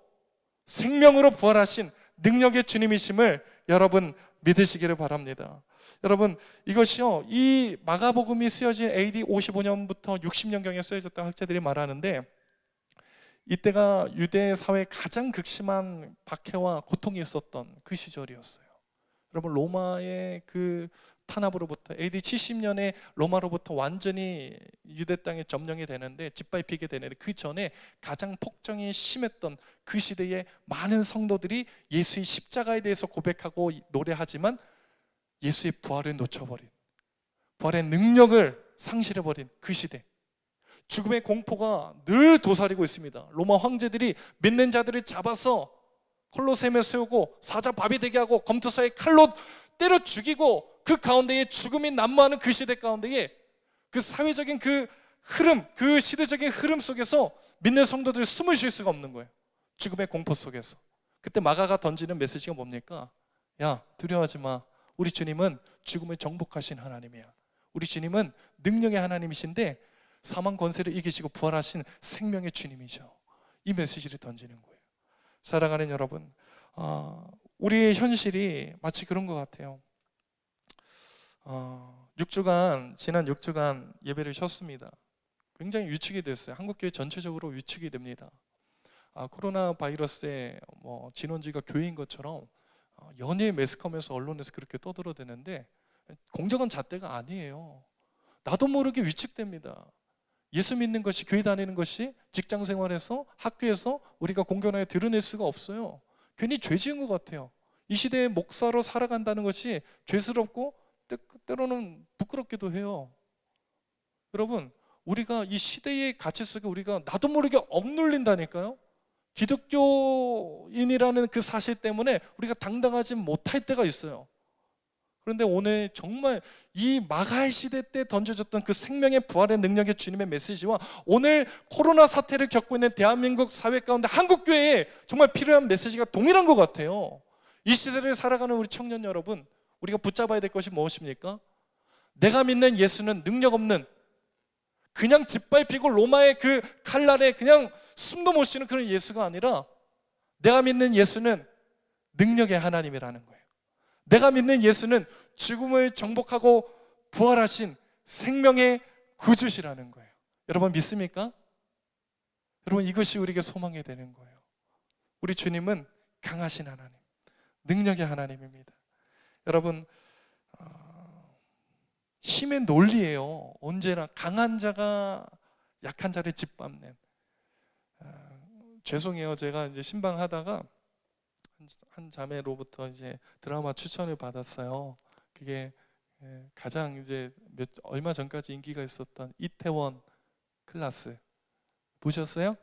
생명으로 부활하신 능력의 주님이심을 여러분 믿으시기를 바랍니다. 여러분, 이것이요, 이 마가복음이 쓰여진 AD 55년부터 60년경에 쓰여졌다고 학자들이 말하는데, 이때가 유대 사회에 가장 극심한 박해와 고통이 있었던 그 시절이었어요. 여러분, 로마의 그 탄압으로부터 AD 70년에 로마로부터 완전히 유대 땅에 점령이 되는데, 짓밟히게 되는데, 그 전에 가장 폭정이 심했던 그 시대에 많은 성도들이 예수의 십자가에 대해서 고백하고 노래하지만 예수의 부활을 놓쳐버린, 부활의 능력을 상실해버린 그 시대, 죽음의 공포가 늘 도사리고 있습니다. 로마 황제들이 믿는 자들을 잡아서 콜로세움에 세우고 사자 밥이 되게 하고 검투사에 칼로 때려 죽이고, 그 가운데에 죽음이 난무하는 그 시대 가운데에 그 사회적인 그 흐름, 그 시대적인 흐름 속에서 믿는 성도들이 숨을 쉴 수가 없는 거예요. 죽음의 공포 속에서. 그때 마가가 던지는 메시지가 뭡니까? 야, 두려워하지 마. 우리 주님은 죽음을 정복하신 하나님이야. 우리 주님은 능력의 하나님이신데 사망 권세를 이기시고 부활하신 생명의 주님이죠. 이 메시지를 던지는 거예요. 사랑하는 여러분, 우리의 현실이 마치 그런 것 같아요. 지난 6주간 예배를 쉬었습니다. 굉장히 위축이 됐어요. 한국교회 전체적으로 위축이 됩니다. 코로나 바이러스의 진원지가 교회인 것처럼 연일 매스컴에서 언론에서 그렇게 떠들어대는데 공정한 잣대가 아니에요. 나도 모르게 위축됩니다. 예수 믿는 것이, 교회 다니는 것이 직장 생활에서, 학교에서 우리가 공견하게 드러낼 수가 없어요. 괜히 죄 지은 것 같아요. 이 시대의 목사로 살아간다는 것이 죄스럽고 때로는 부끄럽기도 해요. 여러분, 우리가 이 시대의 가치 속에 우리가 나도 모르게 억눌린다니까요. 기독교인이라는 그 사실 때문에 우리가 당당하지 못할 때가 있어요. 그런데 오늘 정말 이 마가의 시대 때 던져졌던 그 생명의 부활의 능력의 주님의 메시지와 오늘 코로나 사태를 겪고 있는 대한민국 사회 가운데 한국교회에 정말 필요한 메시지가 동일한 것 같아요. 이 시대를 살아가는 우리 청년 여러분, 우리가 붙잡아야 될 것이 무엇입니까? 내가 믿는 예수는 능력 없는, 그냥 짓밟히고 로마의 그 칼날에 그냥 숨도 못 쉬는 그런 예수가 아니라, 내가 믿는 예수는 능력의 하나님이라는 거예요. 내가 믿는 예수는 죽음을 정복하고 부활하신 생명의 구주시라는 거예요. 여러분 믿습니까? 여러분, 이것이 우리에게 소망이 되는 거예요. 우리 주님은 강하신 하나님, 능력의 하나님입니다. 여러분, 힘의 논리예요. 언제나 강한 자가 약한 자를 짓밟는. 죄송해요. 제가 이제 신방하다가 한 자매로부터 이제 드라마 추천을 받았어요. 그게 가장 이제 얼마 전까지 인기가 있었던 이태원 클라스 보셨어요?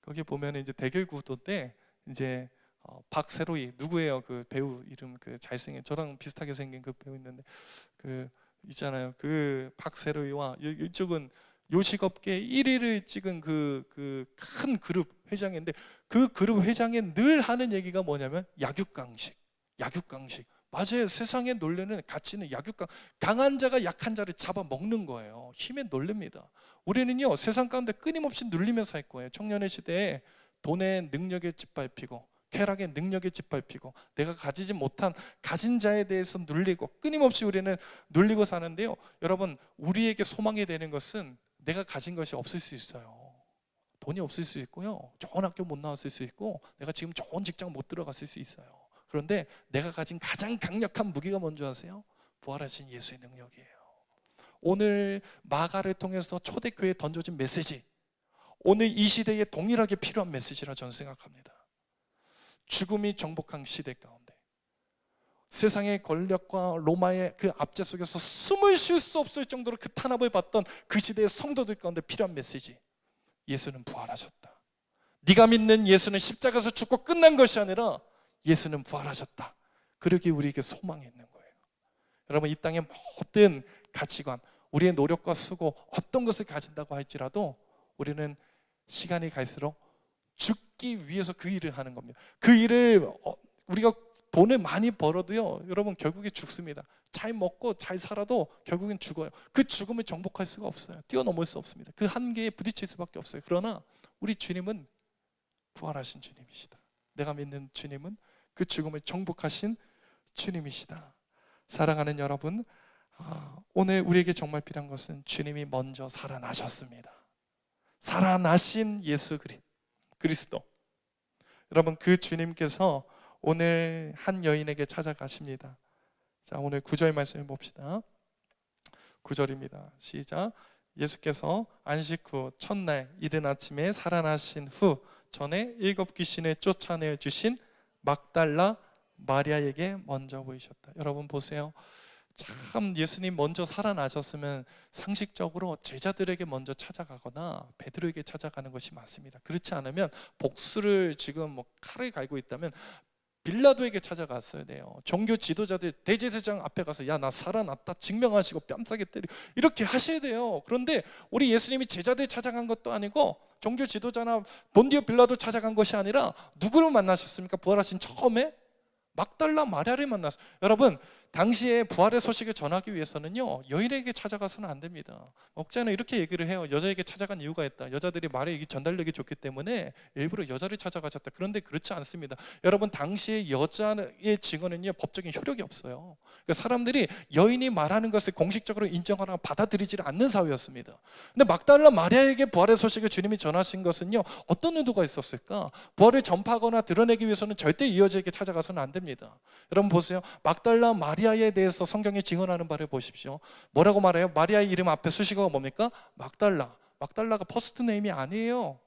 거기 보면 이제 대결 구도인데 이제 박세로이 누구예요? 그 배우 이름, 그 잘생긴, 저랑 비슷하게 생긴 그 배우 있는데 그 있잖아요. 그 박세로이와 이쪽은 요식업계 1위를 찍은 그 큰 그룹 회장인데, 그 그룹 회장이 늘 하는 얘기가 뭐냐면 약육강식. 맞아요. 세상의 논리는, 가치는 강한 자가 약한 자를 잡아먹는 거예요. 힘의 논리입니다. 우리는요, 세상 가운데 끊임없이 눌리면서 살 거예요. 청년의 시대에 돈의 능력에 짓밟히고, 쾌락의 능력에 짓밟히고, 내가 가지지 못한 가진 자에 대해서 눌리고, 끊임없이 우리는 눌리고 사는데요, 여러분, 우리에게 소망이 되는 것은 내가 가진 것이 없을 수 있어요. 돈이 없을 수 있고요, 좋은 학교 못 나왔을 수 있고, 내가 지금 좋은 직장 못 들어갔을 수 있어요. 그런데 내가 가진 가장 강력한 무기가 뭔지 아세요? 부활하신 예수의 능력이에요. 오늘 마가를 통해서 초대교회에 던져진 메시지, 오늘 이 시대에 동일하게 필요한 메시지라 저는 생각합니다. 죽음이 정복한 시대 가운데 세상의 권력과 로마의 그 압제 속에서 숨을 쉴 수 없을 정도로 그 탄압을 받던 그 시대의 성도들 가운데 필요한 메시지, 예수는 부활하셨다. 네가 믿는 예수는 십자가에서 죽고 끝난 것이 아니라 예수는 부활하셨다. 그러기에 우리에게 소망이 있는 거예요. 여러분, 이 땅의 모든 가치관, 우리의 노력과 수고, 어떤 것을 가진다고 할지라도 우리는 시간이 갈수록 죽기 위해서 그 일을 하는 겁니다. 그 일을 우리가 돈을 많이 벌어도요, 여러분 결국에 죽습니다. 잘 먹고 잘 살아도 결국엔 죽어요. 그 죽음을 정복할 수가 없어요. 뛰어넘을 수 없습니다. 그 한계에 부딪힐 수밖에 없어요. 그러나 우리 주님은 부활하신 주님이시다. 내가 믿는 주님은 그 죽음을 정복하신 주님이시다. 사랑하는 여러분, 오늘 우리에게 정말 필요한 것은 주님이 먼저 살아나셨습니다. 살아나신 예수 그리스도. 여러분, 그 주님께서 오늘 한 여인에게 찾아가십니다. 자, 오늘 9절 말씀을 봅시다. 9절입니다. 시작. 예수께서 안식 후 첫날 이른 아침에 살아나신 후 전에 7 귀신을 쫓아내어 주신 막달라 마리아에게 먼저 보이셨다. 여러분 보세요. 참 예수님 먼저 살아나셨으면 상식적으로 제자들에게 먼저 찾아가거나 베드로에게 찾아가는 것이 맞습니다. 그렇지 않으면 복수를 지금 칼을 갈고 있다면 빌라도에게 찾아갔어야 돼요. 종교 지도자들 대제사장 앞에 가서 야, 나 살아났다 증명하시고 뺨싸게 때리고 이렇게 하셔야 돼요. 그런데 우리 예수님이 제자들 찾아간 것도 아니고 종교 지도자나 본디오 빌라도 찾아간 것이 아니라 누구를 만나셨습니까? 부활하신 처음에 막달라 마리아를 만났어요. 여러분, 당시에 부활의 소식을 전하기 위해서는요, 여인에게 찾아가서는 안 됩니다. 목자는 이렇게 얘기를 해요. 여자에게 찾아간 이유가 있다. 여자들이 말의 전달력이 좋기 때문에 일부러 여자를 찾아가셨다. 그런데 그렇지 않습니다. 여러분, 당시에 여자의 증언은요, 법적인 효력이 없어요. 그러니까 사람들이 여인이 말하는 것을 공식적으로 인정하거나 받아들이지 않는 사회였습니다. 근데 막달라 마리아에게 부활의 소식을 주님이 전하신 것은요, 어떤 의도가 있었을까? 부활을 전파하거나 드러내기 위해서는 절대 이 여자에게 찾아가서는 안 됩니다. 여러분 보세요. 막달라 마리아에 대해서 성경에 증언하는 바를 보십시오. 뭐라고 말해요? 마리아의 이름 앞에 수식어가 뭡니까? 막달라. 막달라가 퍼스트 네임이 아니에요.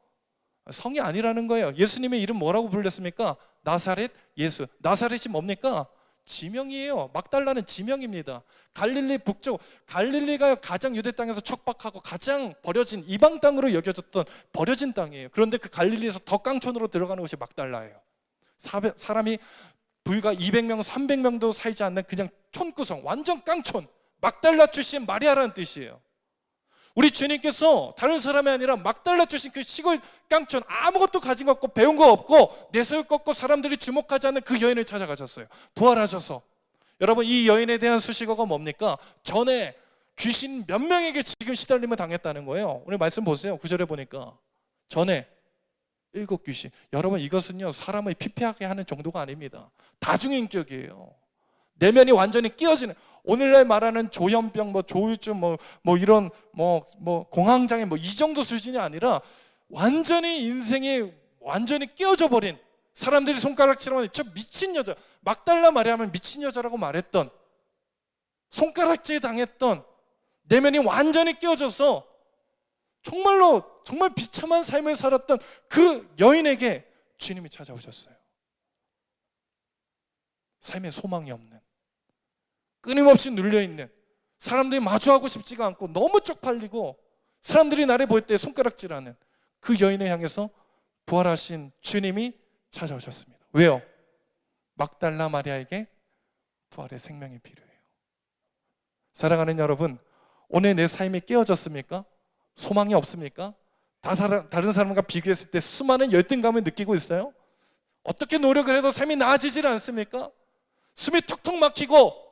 성이 아니라는 거예요. 예수님의 이름 뭐라고 불렸습니까? 나사렛 예수. 나사렛이 뭡니까? 지명이에요. 막달라는 지명입니다. 갈릴리 북쪽, 갈릴리가 가장 유대 땅에서 척박하고 가장 버려진 이방 땅으로 여겨졌던 버려진 땅이에요. 그런데 그 갈릴리에서 더 깡촌으로 들어가는 곳이 막달라예요. 사람이 불과 200명, 300명도 살지 않는 그냥 촌구성, 완전 깡촌, 막달라 출신 마리아라는 뜻이에요. 우리 주님께서 다른 사람이 아니라 막달라 출신 그 시골 깡촌, 아무것도 가진 거 없고 배운 거 없고 내세울 거 없고 사람들이 주목하지 않는 그 여인을 찾아가셨어요. 부활하셔서. 여러분, 이 여인에 대한 수식어가 뭡니까? 전에 귀신 몇 명에게 지금 시달림을 당했다는 거예요. 오늘 말씀 보세요. 9절에 보니까 전에 7 귀신. 여러분, 이것은요 사람을 피폐하게 하는 정도가 아닙니다. 다중인격이에요. 내면이 완전히 끼어지는, 오늘날 말하는 조현병, 조울증, 이런 공황장애 이 정도 수준이 아니라 완전히 인생이 완전히 끼어져 버린, 사람들이 손가락질하면 저 미친 여자, 막달라 마리아면 미친 여자라고 말했던, 손가락질 당했던, 내면이 완전히 끼어져서 정말로 정말 비참한 삶을 살았던 그 여인에게 주님이 찾아오셨어요. 삶에 소망이 없는, 끊임없이 눌려있는, 사람들이 마주하고 싶지가 않고 너무 쪽팔리고 사람들이 나를 볼 때 손가락질하는 그 여인을 향해서 부활하신 주님이 찾아오셨습니다. 왜요? 막달라 마리아에게 부활의 생명이 필요해요. 사랑하는 여러분, 오늘 내 삶이 깨어졌습니까? 소망이 없습니까? 다른 사람과 비교했을 때 수많은 열등감을 느끼고 있어요? 어떻게 노력을 해도 삶이 나아지질 않습니까? 숨이 턱턱 막히고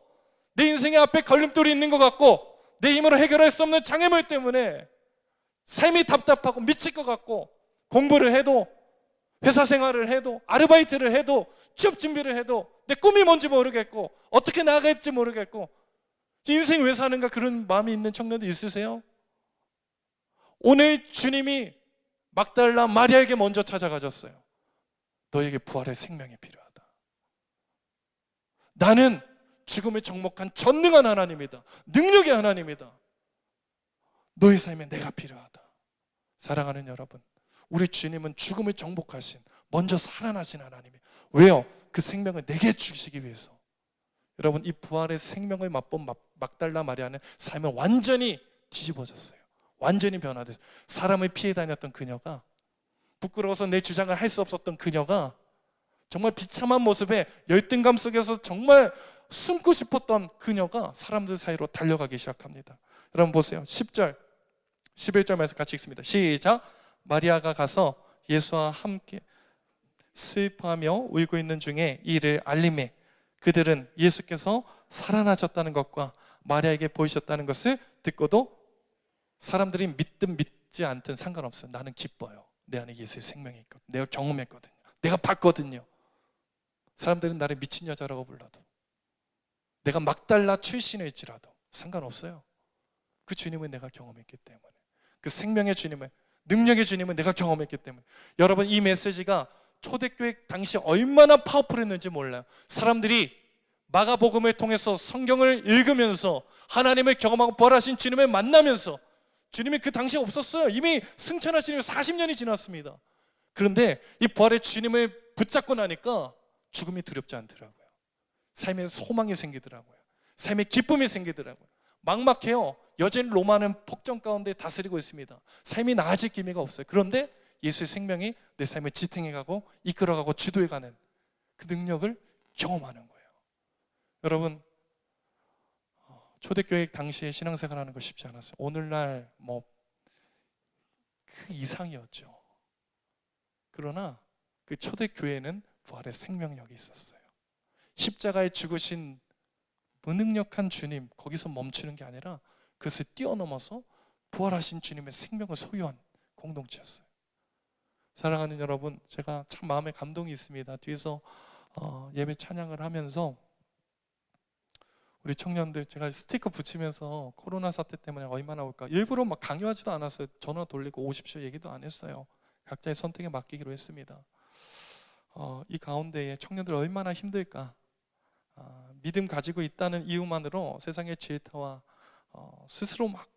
내 인생의 앞에 걸림돌이 있는 것 같고 내 힘으로 해결할 수 없는 장애물 때문에 삶이 답답하고 미칠 것 같고, 공부를 해도, 회사 생활을 해도, 아르바이트를 해도, 취업 준비를 해도 내 꿈이 뭔지 모르겠고 어떻게 나아갈지 모르겠고 인생 왜 사는가, 그런 마음이 있는 청년들 있으세요? 오늘 주님이 막달라 마리아에게 먼저 찾아가셨어요. 너에게 부활의 생명이 필요하다. 나는 죽음에 정복한 전능한 하나님이다. 능력의 하나님이다. 너의 삶에 내가 필요하다. 사랑하는 여러분, 우리 주님은 죽음을 정복하신, 먼저 살아나신 하나님이에요. 왜요? 그 생명을 내게 주시기 위해서. 여러분, 이 부활의 생명을 맛본 막달라 마리아는 삶이 완전히 뒤집어졌어요. 완전히 변화됐어요. 사람을 피해 다녔던 그녀가, 부끄러워서 내 주장을 할 수 없었던 그녀가 정말 비참한 모습에 열등감 속에서 정말 숨고 싶었던 그녀가 사람들 사이로 달려가기 시작합니다. 여러분 보세요. 10절, 11절 말씀 같이 읽습니다. 시작. 마리아가 가서 예수와 함께 슬퍼하며 울고 있는 중에 이를 알림해 그들은 예수께서 살아나셨다는 것과 마리아에게 보이셨다는 것을 듣고도, 사람들이 믿든 믿지 않든 상관없어요. 나는 기뻐요. 내 안에 예수의 생명이 있거든요. 내가 경험했거든요. 내가 봤거든요. 사람들은 나를 미친 여자라고 불러도, 내가 막달라 출신일지라도 상관없어요. 그 주님을 내가 경험했기 때문에, 그 생명의 주님을, 능력의 주님을 내가 경험했기 때문에. 여러분, 이 메시지가 초대교회 당시 얼마나 파워풀했는지 몰라요. 사람들이 마가복음을 통해서 성경을 읽으면서 하나님을 경험하고 부활하신 주님을 만나면서, 주님이 그 당시에 없었어요. 이미 승천하신 지 40년이 지났습니다. 그런데 이 부활의 주님을 붙잡고 나니까 죽음이 두렵지 않더라고요. 삶에 소망이 생기더라고요. 삶에 기쁨이 생기더라고요. 막막해요. 여전히 로마는 폭정 가운데 다스리고 있습니다. 삶이 나아질 기미가 없어요. 그런데 예수의 생명이 내 삶을 지탱해가고 이끌어가고 주도해가는 그 능력을 경험하는 거예요. 여러분, 초대교회 당시에 신앙생활하는 거 쉽지 않았어요. 오늘날 그 이상이었죠. 그러나 그 초대교회는 부활의 생명력이 있었어요. 십자가에 죽으신 무능력한 주님, 거기서 멈추는 게 아니라 그것을 뛰어넘어서 부활하신 주님의 생명을 소유한 공동체였어요. 사랑하는 여러분, 제가 참 마음에 감동이 있습니다. 뒤에서 예배 찬양을 하면서 우리 청년들, 제가 스티커 붙이면서 코로나 사태 때문에 얼마나 올까, 일부러 막 강요하지도 않았어요. 전화 돌리고 오십시오 얘기도 안 했어요. 각자의 선택에 맡기기로 했습니다. 이 가운데에 청년들 얼마나 힘들까. 믿음 가지고 있다는 이유만으로 세상의 질타와 스스로 막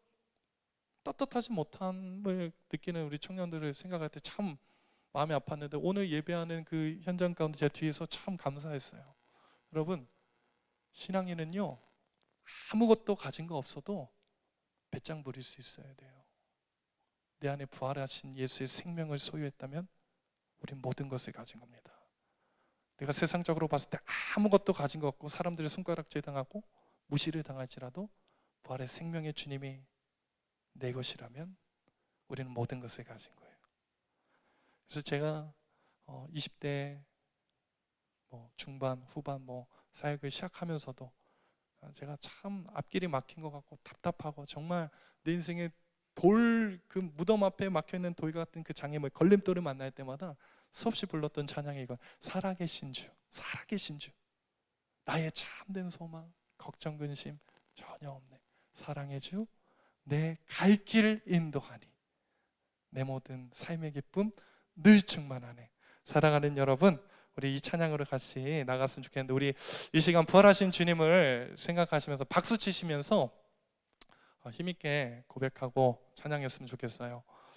떳떳하지 못함을 느끼는 우리 청년들을 생각할 때 참 마음이 아팠는데, 오늘 예배하는 그 현장 가운데 제 뒤에서 참 감사했어요. 여러분, 신앙인은요, 아무것도 가진 거 없어도 배짱 부릴 수 있어야 돼요. 내 안에 부활하신 예수의 생명을 소유했다면 우린 모든 것을 가진 겁니다. 내가 세상적으로 봤을 때 아무것도 가진 거 없고 사람들의 손가락질 당하고 무시를 당할지라도 부활의 생명의 주님이 내 것이라면 우리는 모든 것을 가진 거예요. 그래서 제가 20대 중반, 후반 사역을 시작하면서도 제가 참 앞길이 막힌 것 같고 답답하고, 정말 내 인생에 그 무덤 앞에 막혀있는 돌 같은 그 장애물, 걸림돌을 만날 때마다 수없이 불렀던 찬양이 이건, 살아계신 주, 살아계신 주, 나의 참된 소망, 걱정 근심 전혀 없네. 사랑의 주, 내 갈 길 인도하니 내 모든 삶의 기쁨 늘 충만하네. 사랑하는 여러분, 우리 이 찬양으로 같이 나갔으면 좋겠는데, 우리 이 시간 부활하신 주님을 생각하시면서 박수 치시면서 힘있게 고백하고 찬양했으면 좋겠어요.